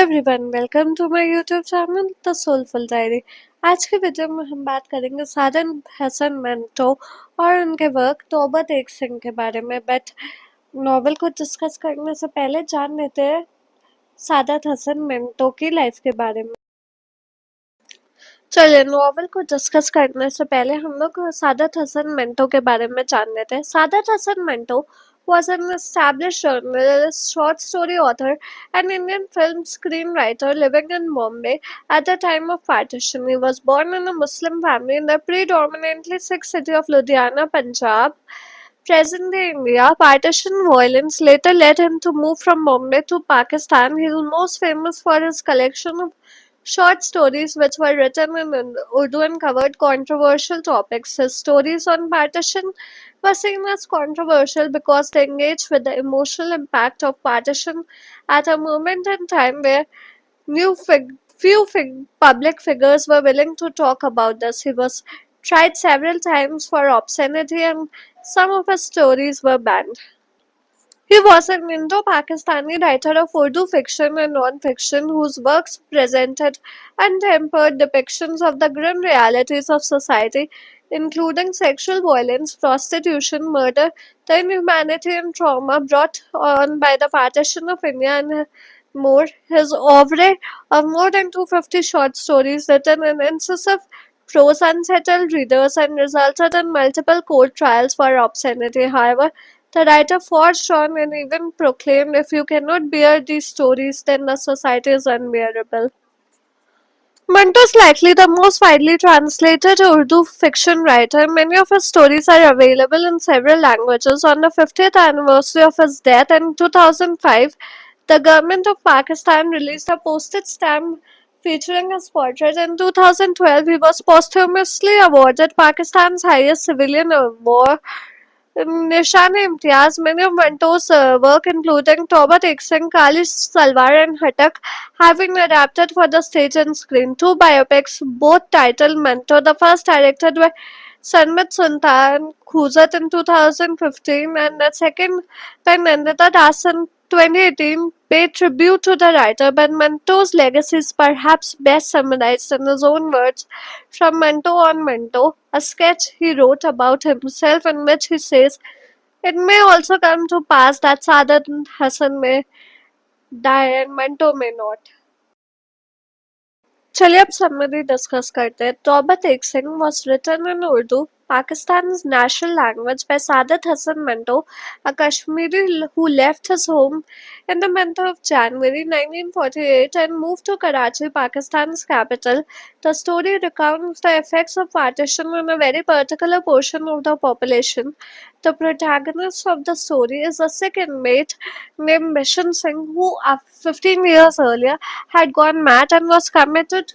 Everyone welcome to my YouTube channel the soulful diary. आज के video में हम बात करेंगे सादत हसन मंटो और उनके वर्क तोबा तेग सिंह के बारे में। बट नॉवल को डिस्कस करने से पहले जान लेते हैं सादत हसन मंटो की लाइफ के बारे में। चलिए, नॉवल को डिस्कस करने से पहले हम लोग सादत हसन मंटो के बारे में जान लेते हैं। Saadat Hasan Manto was an established journalist, short story author, and Indian film screenwriter living in Bombay at the time of partition. He was born in a Muslim family in the predominantly Sikh city of Ludhiana, Punjab, present-day India. Partition violence later led him to move from Bombay to Pakistan. He is most famous for his collection of short stories which were written in Urdu and covered controversial topics. His stories on partition were seen as controversial because they engaged with the emotional impact of partition at a moment in time where public figures were willing to talk about this. He was tried several times for obscenity and some of his stories were banned. He was an Indo-Pakistani writer of Urdu fiction and non-fiction whose works presented untempered depictions of the grim realities of society, including sexual violence, prostitution, murder, the inhumanity and trauma brought on by the partition of India, and more. His oeuvre of more than 250 short stories written in incisive prose unsettled readers and resulted in multiple court trials for obscenity. However, the writer forged on and even proclaimed, "If you cannot bear these stories, then the society is unbearable." Manto is likely the most widely translated Urdu fiction writer. Many of his stories are available in several languages. On the 50th anniversary of his death in 2005, the government of Pakistan released a postage stamp featuring his portrait. In 2012, he was posthumously awarded Pakistan's highest civilian award, Nishan-e-Imtiaz. Many of Manto's work, including Toba Tek Singh, Kali Salwar and Hatak, have been adapted for the stage and screen. Two biopics, both titled Manto, the first directed by Sanmit Sultan Khuzat in 2015 and the second by Nandita Das in 2018, paid tribute to the writer, but Manto's legacy is perhaps best summarized in his own words from Manto on Manto, a sketch he wrote about himself in which he says, "It may also come to pass that Sadat Hasan may die and Manto may not." चलिए अब summary discuss करते हैं। तोबा Tegh Singh was written in Urdu, Pakistan's national language, by Sadat Hasan Manto, a Kashmiri who left his home in the month of January 1948 and moved to Karachi, Pakistan's capital. The story recounts the effects of partition on a very particular portion of the population. The protagonist of the story is a Sikh inmate named Bishan Singh, who 15 years earlier had gone mad and was committed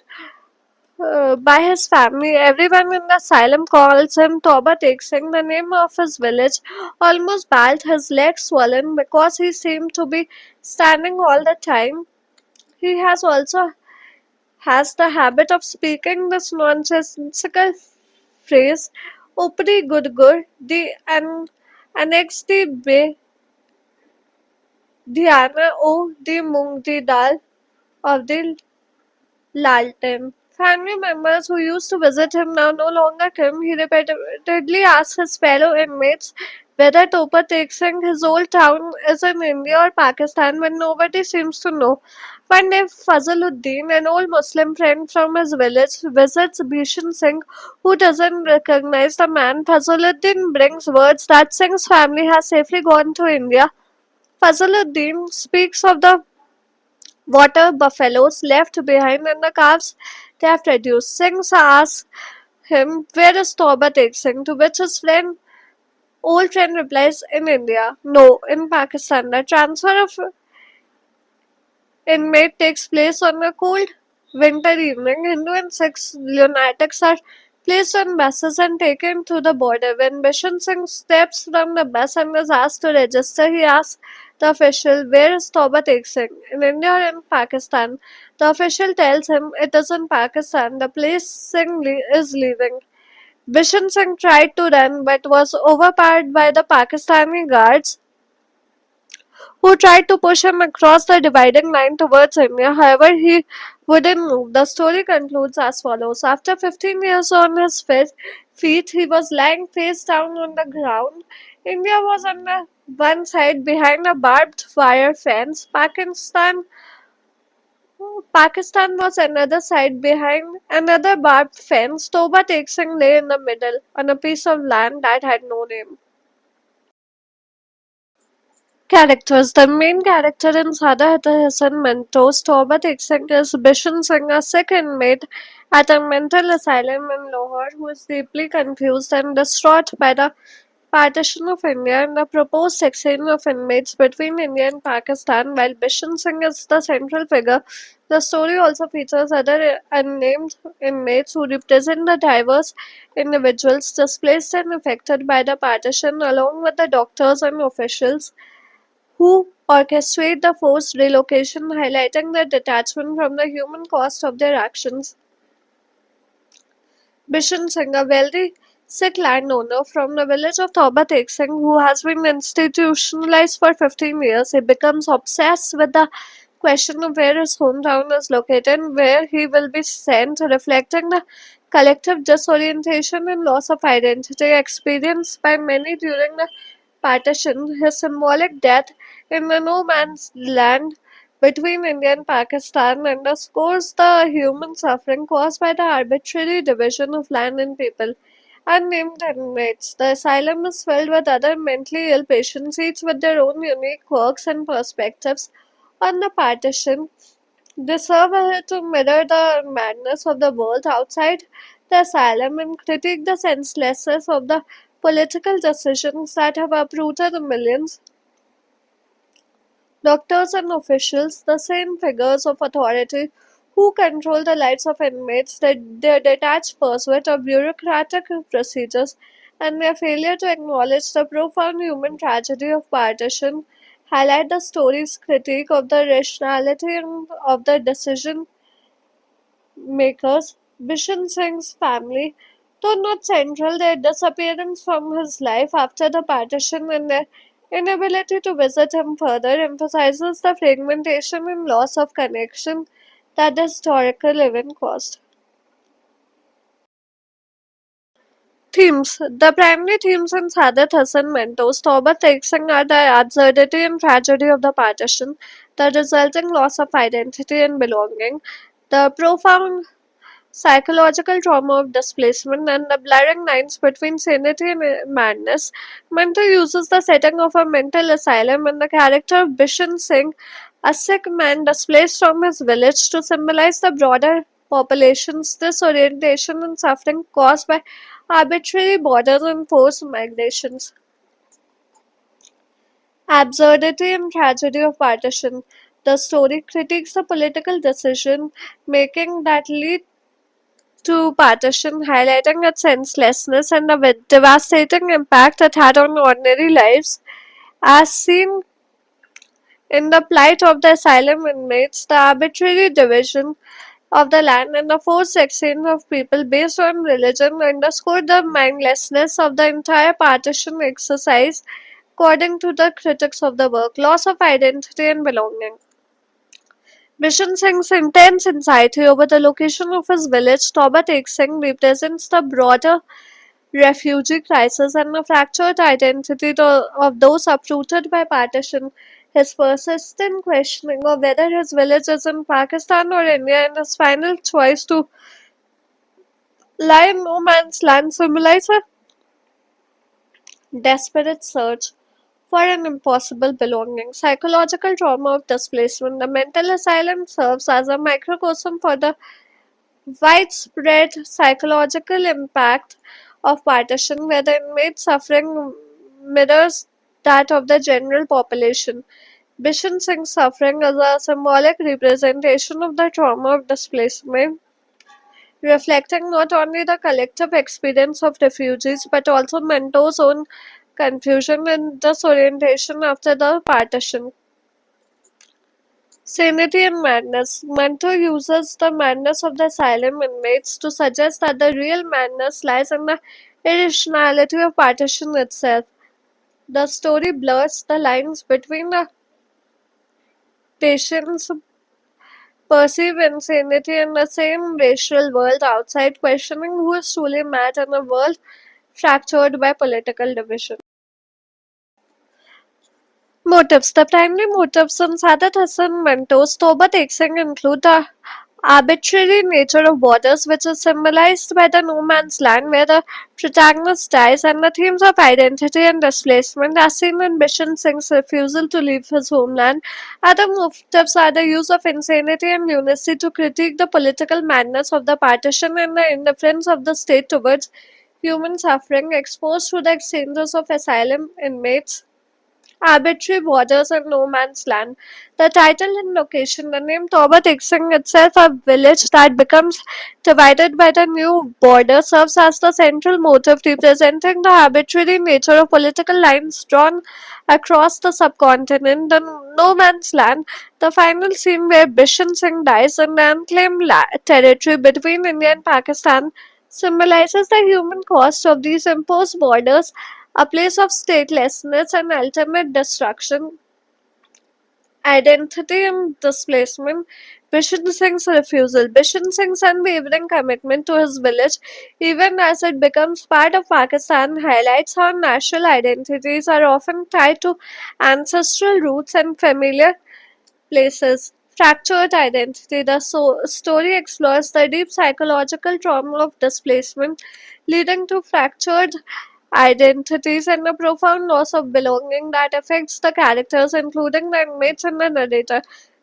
by his family. Everyone in the asylum calls him Toba Tek Singh, the name of his village. Almost bald, his legs swollen because he seemed to be standing all the time. He has the habit of speaking this nonsensical phrase, "Upri Gudgur, the annex the be Dhyana o the Mung di Dal of the Lalton." Family members who used to visit him now no longer come. He repeatedly asks his fellow inmates whether Topa Tek Singh, his old town, is in India or Pakistan, but nobody seems to know. One day, Fazluddin, an old Muslim friend from his village, visits Bhishan Singh, who doesn't recognize the man. Fazluddin brings words that Singh's family has safely gone to India. Fazluddin speaks of the water buffaloes left behind and the calves they have reduced. Singh asks him, "Where is Toba Tek Singh?" To which his old friend replies, "In India." "No, in Pakistan." The transfer of inmate takes place on a cold winter evening. Hindu and Sikh lunatics are placed on buses and taken to the border. When Bishan Singh steps from the bus and is asked to register, he asks the official, "Where is Toba Tek Singh? In India or in Pakistan?" The official tells him it is in Pakistan, the place Singh is leaving. Bishan Singh tried to run but was overpowered by the Pakistani guards who tried to push him across the dividing line towards India. However, he wouldn't move. The story concludes as follows. After 15 years on his feet, he was lying face down on the ground. India was on the one side behind a barbed wire fence. Pakistan was another side behind another barbed fence. Toba Tek Singh lay in the middle on a piece of land that had no name. Characters. The main character in Sadat Hasan Manto's Toba Tek Singh is Bishan Singh, a sick inmate at a mental asylum in Lahore who is deeply confused and distraught by the partition of India and the proposed exchange of inmates between India and Pakistan. While Bishan Singh is the central figure, the story also features other unnamed inmates who represent the diverse individuals displaced and affected by the partition, along with the doctors and officials who orchestrate the forced relocation, highlighting their detachment from the human cost of their actions. Bishan Singh, a wealthy Sikh landowner from the village of Toba Tek Singh, who has been institutionalized for 15 years, he becomes obsessed with the question of where his hometown is located and where he will be sent, reflecting the collective disorientation and loss of identity experienced by many during the partition. His symbolic death in the no man's land between India and Pakistan underscores the human suffering caused by the arbitrary division of land and people. Unnamed inmates. The asylum is filled with other mentally ill patients, each with their own unique quirks and perspectives on the partition. They serve to mirror the madness of the world outside the asylum and critique the senselessness of the political decisions that have uprooted the millions. Doctors and officials, the same figures of authority who control the lives of inmates, their detached pursuit of bureaucratic procedures, and their failure to acknowledge the profound human tragedy of partition, highlight the story's critique of the rationality of the decision makers. Bishan Singh's family, though not central, their disappearance from his life after the partition and their inability to visit him further emphasizes the fragmentation and loss of connection that the historical event caused. Themes. The primary themes in Sadat Hasan Manto's Toba Tek Singh are the absurdity and tragedy of the partition, the resulting loss of identity and belonging, the profound psychological trauma of displacement, and the blurring lines between sanity and madness. Manto uses the setting of a mental asylum and the character of Bishan Singh, a sick man displaced from his village, to symbolize the broader population's disorientation and suffering caused by arbitrary borders and forced migrations. Absurdity and tragedy of partition. The story critiques the political decision making that lead to partition, highlighting its senselessness and the devastating impact it had on ordinary lives. As seen in the plight of the asylum inmates, the arbitrary division of the land and the forced exchange of people based on religion underscore the mindlessness of the entire partition exercise, according to the critics of the work. Loss of identity and belonging. Bishan Singh's intense anxiety over the location of his village, Toba Tek Singh, represents the broader refugee crisis and the fractured identity of those uprooted by partition. His persistent questioning of whether his village is in Pakistan or India and his final choice to lie in no man's land symbolize a desperate search for an impossible belonging. Psychological trauma of displacement. The mental asylum serves as a microcosm for the widespread psychological impact of partition, where the inmate suffering mirrors that of the general population. Bishan Singh's suffering is a symbolic representation of the trauma of displacement, reflecting not only the collective experience of refugees but also Mento's own confusion and disorientation after the partition. Sanity and madness. Manto uses the madness of the asylum inmates to suggest that the real madness lies in the irrationality of partition itself. The story blurs the lines between the Patients perceive insanity in the same racial world outside, questioning who is truly mad in a world fractured by political division. Motives. The primary motives in Sadat Hasan Manto's Toba Tek Singh include the arbitrary nature of borders, which is symbolized by the no man's land where the protagonist dies, and the themes of identity and displacement, as seen in Bishan Singh's refusal to leave his homeland. Other motives are the use of insanity and lunacy to critique the political madness of the partition and the indifference of the state towards human suffering exposed through the exchanges of asylum inmates, arbitrary borders, and no man's land. The title and location, the name Toba Tek Singh itself, a village that becomes divided by the new border, serves as the central motive representing the arbitrary nature of political lines drawn across the subcontinent. The no man's land, the final scene where Bishan Singh dies in the unclaimed territory between India and Pakistan, symbolizes the human cost of these imposed borders, a place of statelessness and ultimate destruction. Identity and displacement. Bishan Singh's refusal. Bishan Singh's unwavering commitment to his village, even as it becomes part of Pakistan, highlights how national identities are often tied to ancestral roots and familiar places. Fractured identity. The story explores the deep psychological trauma of displacement, leading to fractured identities and a profound loss of belonging that affects the characters, including the inmates and the narrator.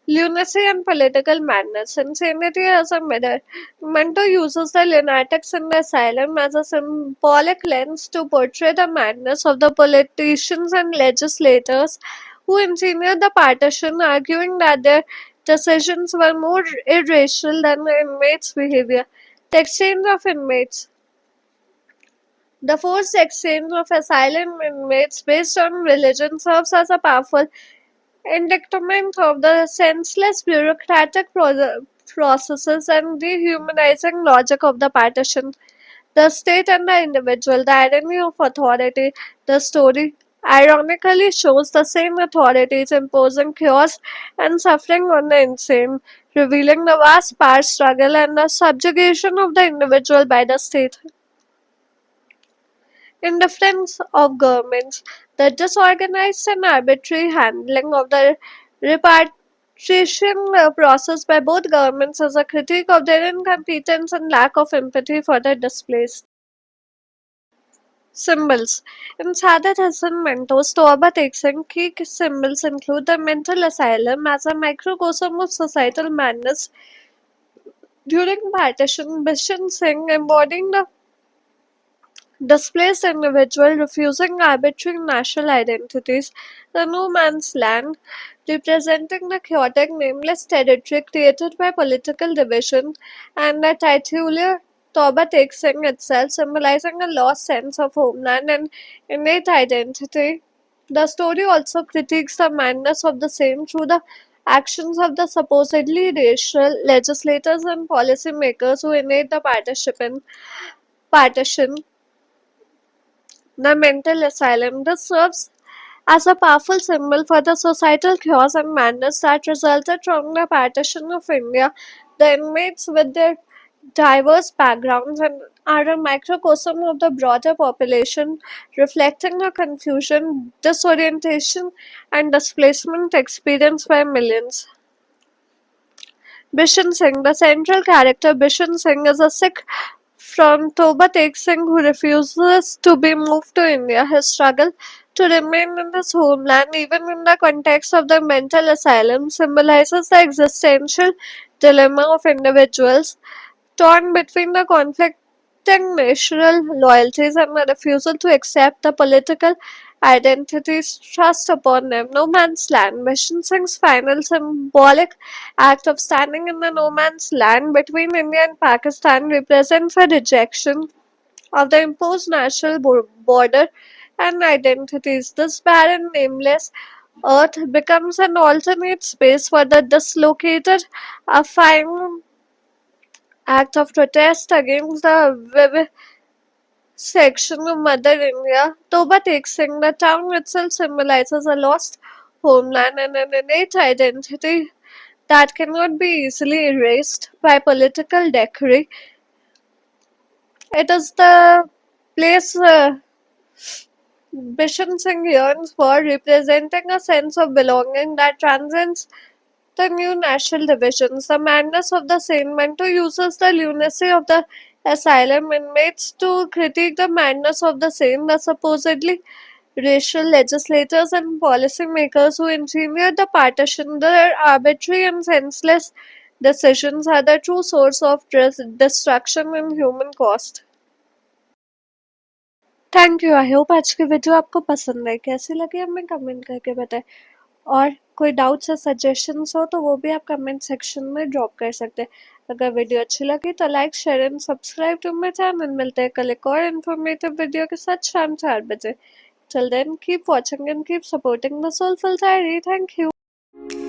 Lunacy and political madness. Insanity as a mirror. Manto uses the lunatics in the asylum as a symbolic lens to portray the madness of the politicians and legislators who engineered the partition, arguing that their decisions were more irrational than the inmates' behavior. The exchange of inmates. The forced exchange of asylum inmates based on religion serves as a powerful indictment of the senseless bureaucratic processes and dehumanizing logic of the partition. The state and the individual, the irony of authority. The story ironically shows the same authorities imposing chaos and suffering on the insane, revealing the vast power struggle and the subjugation of the individual by the state. Indifference of governments, the disorganized and arbitrary handling of the repatriation process by both governments is a critique of their incompetence and lack of empathy for the displaced. Symbols. In Sadat Hasan Manto's Toba Tek Singh, key symbols include the mental asylum as a microcosm of societal madness during partition, Bishan Singh embodying the displaced individual refusing arbitrary national identities, the no man's land, representing the chaotic nameless territory created by political division, and the titular Toba Tek Singh itself, symbolizing a lost sense of homeland and innate identity. The story also critiques the madness of the same through the actions of the supposedly racial legislators and policymakers who innate the partition. The mental asylum. This serves as a powerful symbol for the societal chaos and madness that resulted from the partition of India. The inmates, with their diverse backgrounds, and are a microcosm of the broader population, reflecting the confusion, disorientation, and displacement experienced by millions. Bishan Singh. The central character, Bishan Singh, is a Sikh from Toba Tek Singh who refuses to be moved to India. His struggle to remain in his homeland, even in the context of the mental asylum, symbolizes the existential dilemma of individuals torn between the conflicting national loyalties and the refusal to accept the political identities thrust upon them. No man's land. Mission Singh's final symbolic act of standing in the no man's land between India and Pakistan represents a rejection of the imposed national border and identities. This barren, nameless earth becomes an alternate space for the dislocated, a final act of protest against the section of Mother India. Toba Tek Singh, the town itself symbolizes a lost homeland, and an innate identity that cannot be easily erased by political decree. It is the place Bishan Singh yearns for, representing a sense of belonging that transcends the new national divisions. The madness of the Saint Manto uses the lunacy of the asylum inmates to critique the madness of the sane, the supposedly racial legislators and policymakers who engineered the partition. Their arbitrary and senseless decisions are the true source of destruction and human cost. Thank you. I hope आज की video आपको पसंद आई। कैसी लगी हमें comment करके बताएं। और कोई डाउट्स या सजेशंस हो तो वो भी आप कमेंट सेक्शन में ड्रॉप कर सकते हैं। अगर वीडियो अच्छी लगी तो like share and subscribe to my channel. मिलते हैं कल एक और इन्फॉर्मेटिव वीडियो के साथ शाम 4 बजे। Till then, keep watching and keep supporting the Soulful Diary. Thank you.